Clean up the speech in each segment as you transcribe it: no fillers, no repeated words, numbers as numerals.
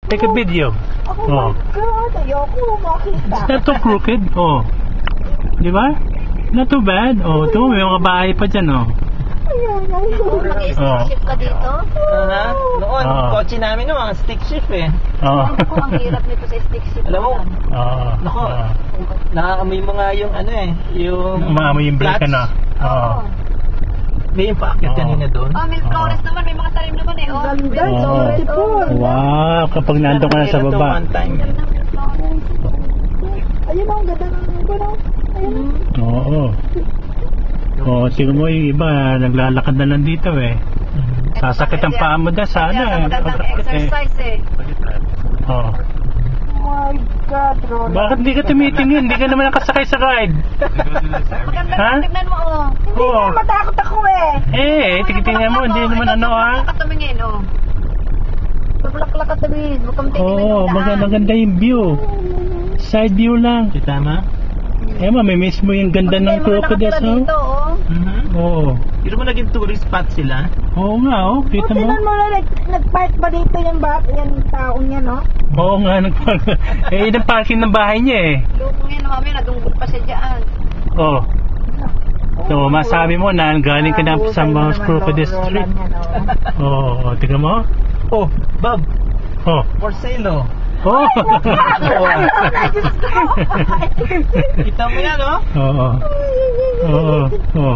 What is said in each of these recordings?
Take a video. Oh my God, ayoko makita. It's not too crooked. Oh. Di ba? Not too bad. Oh, ito may mga bahay pa dyan, oh. Mag-stick shift ka dito? Noon, kotse namin no, mga stick shift eh. Ako, ang hirap nito sa stick shift. Alam mo, nako, Ah. nakaamoy mga yung ano eh, yung Umaamoy yung brake clutch. na. Oo. May yung packet kanina doon. Oh, may flores naman, may mga talim naman eh. Oh, Ganda, Oo. beautiful. Wow, kapag nandun ka na sa baba. One time. Ayun ang ganda ng gano'n. Ayun. Oo. Oo, siguro mo yung iba, naglalakad na lang dito eh. Sasakit ang paa mo dyan sa ano Kaya eh. magandang exercise eh. Oo. Oh my God, Roland. Bakit hindi ka tumitingin? Hindi ka naman nakasakay sa ride. Magandang Ha? tignan mo oh. Hindi Oo. na, matakot ako eh. Tikitingnan mo, hindi naman ano ha. Bulaklak ka tumingin oh. Bulaklak ka tumingin. Huwag kang tingin Oo, maganda yung view. Side view lang. Kita mo? Eh may mismo yung ganda ng crocodiles, no? dito oh. Oo. Hindi mo naging tourist spot sila? Oo nga, oh. Kita mo? Tingnan mo na, nag-park ba dito yung taong yan, no? Oo nga, yun ang parking ng bahay niya eh. Lukong yan mami, nadunggot pa siya dyan. Oo. So, masabi mo na galing ka na sa mga Crocodile Street. Oo, tingnan mo. Oh, Bob, Oh. for sale oh. Oh. Kita mo yan oh? Oo. Oo. Oo.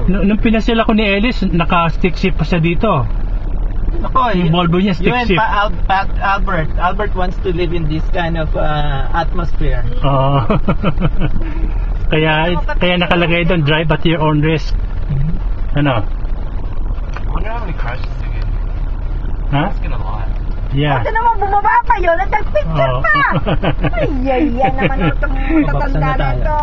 Nung pinasila ko ni Ellis, naka-stick shift pa siya dito. Ako, Yung Volvo niya, stick you and shift. Albert. Albert wants to live in this kind of atmosphere. Oo. Kaya nakalagay doon, drive at your own risk. Ano? I wonder how many crashes they get. Ha? Asking a lot. Yeah. Ito naman, bumaba pa yun at nag-picture Oo. pa. Ay, naman itong Babaksan na tatanda tayo. nito.